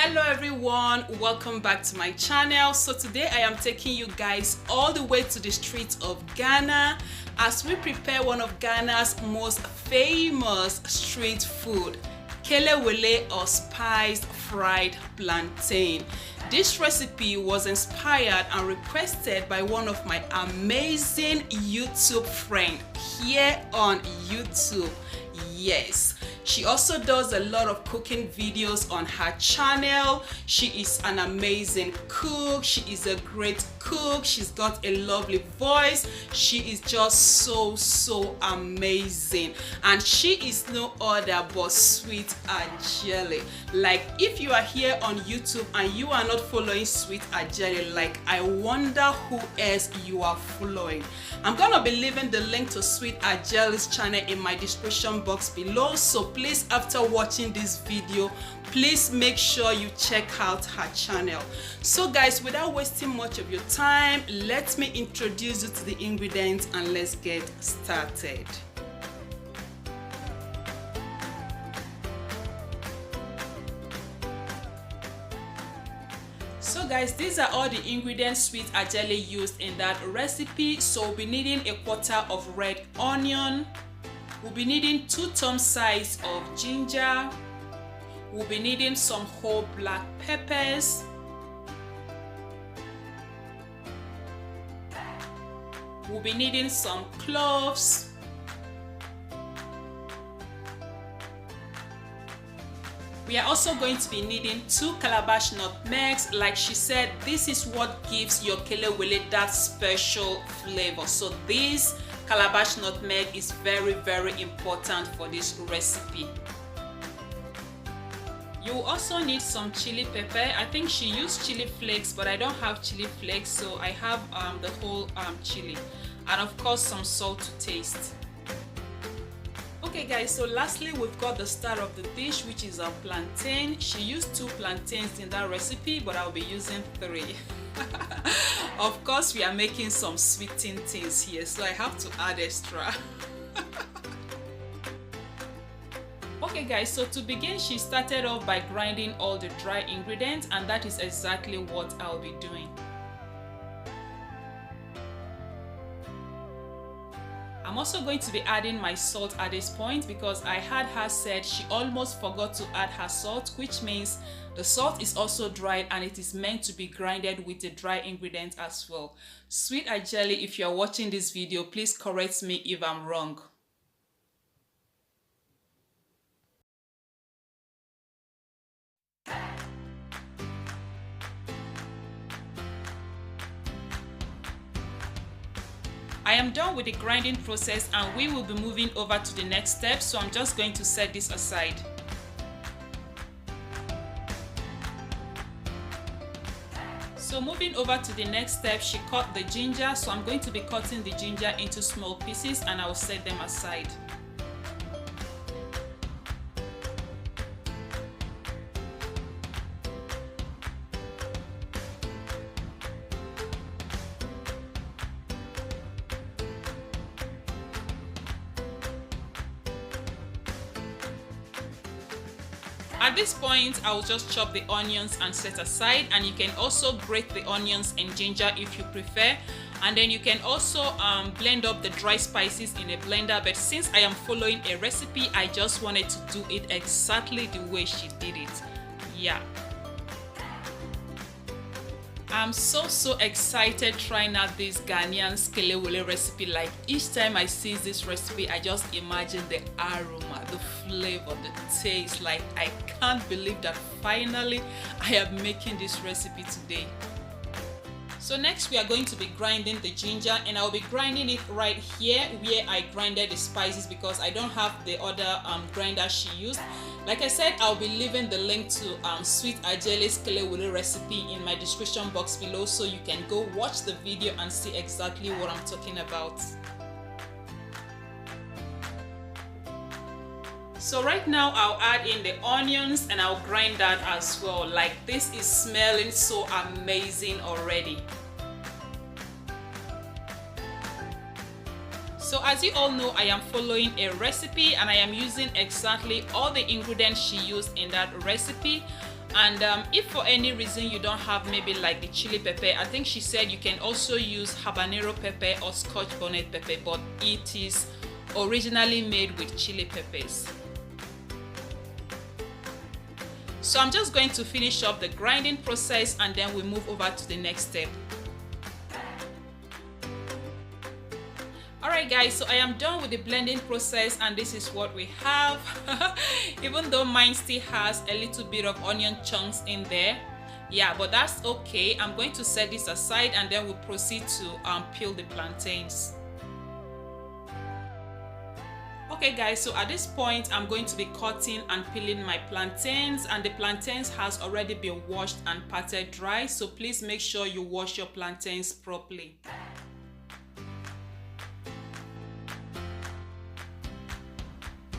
Hello everyone, welcome back to my channel. So today I am taking you guys all the way to the streets of Ghana as we prepare one of Ghana's most famous street food, Kelewele, or spiced fried plantain. This recipe was inspired and requested by one of my amazing YouTube friends here on YouTube. Yes, she also does a lot of cooking videos on her channel. She is an amazing cook. She is a great cook. She's got a lovely voice. She is just so amazing, and she is no other but Sweet Adjeley. Like, if you are here on YouTube and you are not following Sweet Adjeley, like, I wonder who else you are following. I'm gonna be leaving the link to Sweet Adjeley's channel in my description box below, so please, after watching this video, please make sure you check out her channel. So guys, without wasting much of your time, let me introduce you to the ingredients and let's get started. So guys, these are all the ingredients Sweet Adjeley used in that recipe. So we'll be needing a quarter of red onion. We'll be needing 2 thumb size of ginger. We'll be needing some whole black peppers. We'll be needing some cloves. We are also going to be needing 2 calabash nutmegs. Like she said, this is what gives your kelewele that special flavor. So this calabash nutmeg is very important for this recipe. You will also need some chili pepper. I think she used chili flakes, but I don't have chili flakes, so I have the whole chili, and of course some salt to taste. Okay guys, so lastly we've got the star of the dish, which is a plantain. She used 2 plantains in that recipe, but I'll be using 3. Of course, we are making some sweetened things here, so I have to add extra. Okay guys, so to begin, she started off by grinding all the dry ingredients, and that is exactly what I'll be doing. I'm also going to be adding my salt at this point because I had her said she almost forgot to add her salt, which means the salt is also dried and it is meant to be grinded with the dry ingredients as well. Sweet Adjeley, if you're watching this video, please correct me if I'm wrong. I am done with the grinding process and we will be moving over to the next step, so I'm just going to set this aside. So moving over to the next step, she cut the ginger, so I'm going to be cutting the ginger into small pieces and I will set them aside. At this point, I will just chop the onions and set aside, and you can also grate the onions and ginger if you prefer, and then you can also blend up the dry spices in a blender, but since I am following a recipe, I just wanted to do it exactly the way she did it. Yeah. I'm so excited trying out this Ghanaian kelewele recipe. Like, each time I see this recipe, I just imagine the aroma, the flavor, the taste. Like, I can't believe that finally I am making this recipe today. So next we are going to be grinding the ginger, and I'll be grinding it right here where I grinded the spices because I don't have the other grinder she used. Like I said, I'll be leaving the link to Sweet Adjeley's kelewele recipe in my description box below, so you can go watch the video and see exactly what I'm talking about. So right now I'll add in the onions and I'll grind that as well. Like, this is smelling so amazing already. So So as you all know, I am following a recipe and I am using exactly all the ingredients she used in that recipe. And if for any reason you don't have maybe like the chili pepper, I think she said you can also use habanero pepper or scotch bonnet pepper, but it is originally made with chili peppers. So I'm just going to finish up the grinding process and then we move over to the next step. Alright guys, so I am done with the blending process and this is what we have. Even though mine still has a little bit of onion chunks in there. Yeah, but that's okay. I'm going to set this aside and then we'll proceed to peel the plantains. Okay guys, so at this point I'm going to be cutting and peeling my plantains, and the plantains has already been washed and patted dry, so please make sure you wash your plantains properly.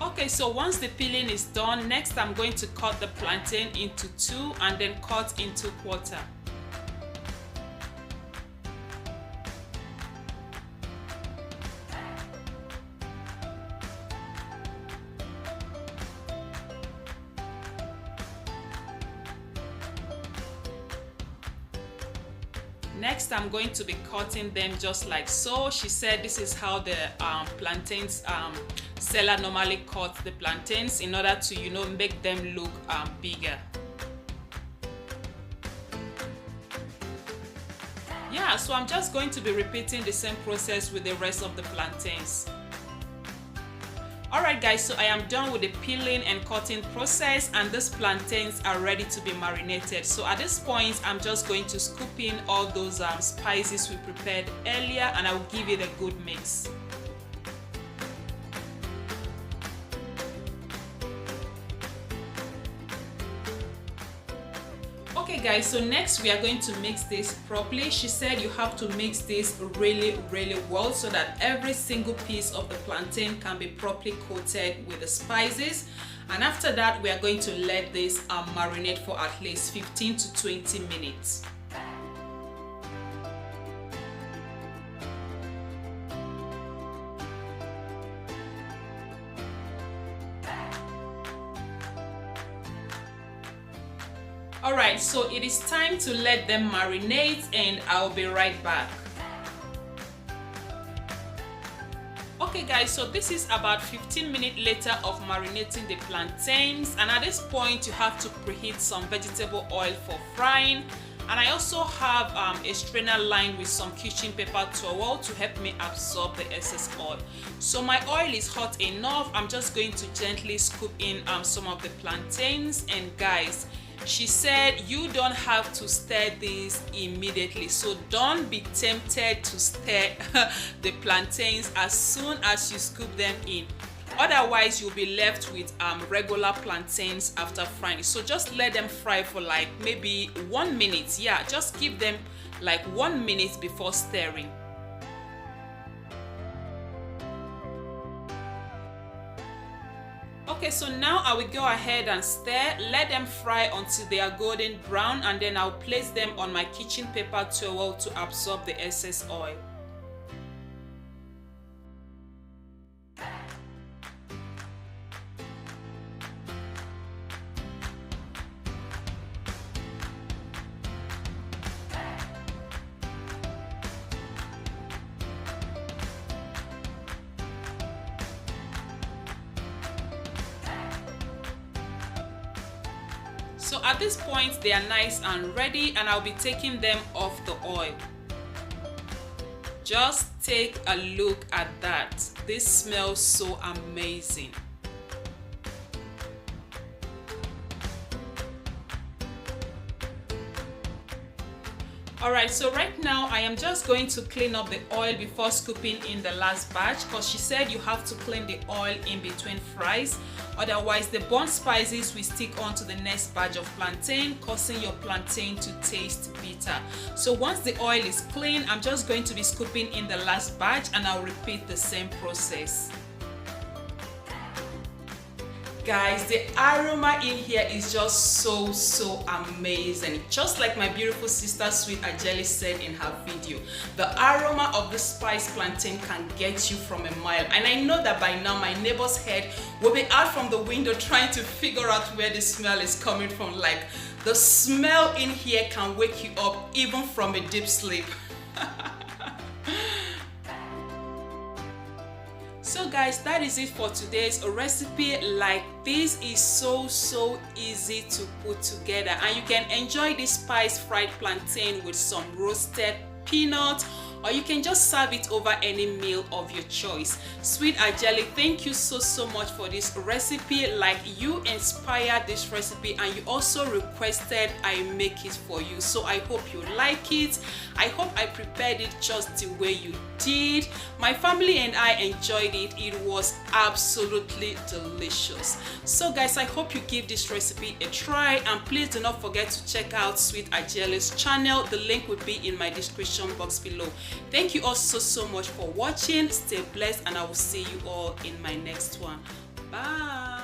Okay, so once the peeling is done, next I'm going to cut the plantain into two and then cut into quarter. Next, I'm going to be cutting them just like so. She said this is how the plantains seller normally cuts the plantains in order to, you know, make them look bigger. Yeah, so I'm just going to be repeating the same process with the rest of the plantains. Alright guys, so I am done with the peeling and cutting process and these plantains are ready to be marinated. So at this point, I'm just going to scoop in all those spices we prepared earlier and I will give it a good mix. Okay guys, so next we are going to mix this properly. She said you have to mix this really well so that every single piece of the plantain can be properly coated with the spices. And after that, we are going to let this marinate for at least 15 to 20 minutes. Alright, so it is time to let them marinate and I'll be right back. Okay guys, so this is about 15 minutes later of marinating the plantains, and at this point you have to preheat some vegetable oil for frying. And I also have a strainer lined with some kitchen paper towel to help me absorb the excess oil. So my oil is hot enough. I'm just going to gently scoop in some of the plantains. And guys, she said you don't have to stir this immediately, so don't be tempted to stir the plantains as soon as you scoop them in. Otherwise you'll be left with regular plantains after frying. So just let them fry for like maybe 1 minute. Yeah, just give them like 1 minute before stirring. Okay, so now I will go ahead and stir, let them fry until they are golden brown, and then I'll place them on my kitchen paper towel to absorb the excess oil. So at this point they are nice and ready, and I'll be taking them off the oil. Just take a look at that. This smells so amazing. Alright, so right now I am just going to clean up the oil before scooping in the last batch, because she said you have to clean the oil in between fries, otherwise the burnt spices will stick onto the next batch of plantain, causing your plantain to taste bitter. So once the oil is clean, I'm just going to be scooping in the last batch and I'll repeat the same process. Guys, the aroma in here is just so amazing. Just like my beautiful sister sweet Adjeley said in her video, the aroma of the spiced plantain can get you from a mile. And I know that by now my neighbor's head will be out from the window trying to figure out where the smell is coming from. Like, the smell in here can wake you up even from a deep sleep. So guys, that is it for today's recipe. Like, this is so easy to put together, and you can enjoy this spiced fried plantain with some roasted peanuts, or you can just serve it over any meal of your choice. Sweet Adjeley, thank you so much for this recipe. Like, you inspired this recipe and you also requested I make it for you, so I hope you like it. I hope I prepared it just the way you did. My family and I enjoyed it. It was absolutely delicious. So guys, I hope you give this recipe a try, and please do not forget to check out Sweet Adjeley's channel. The link will be in my description box below. Thank you all so much for watching. Stay blessed, and I will see you all in my next one. Bye.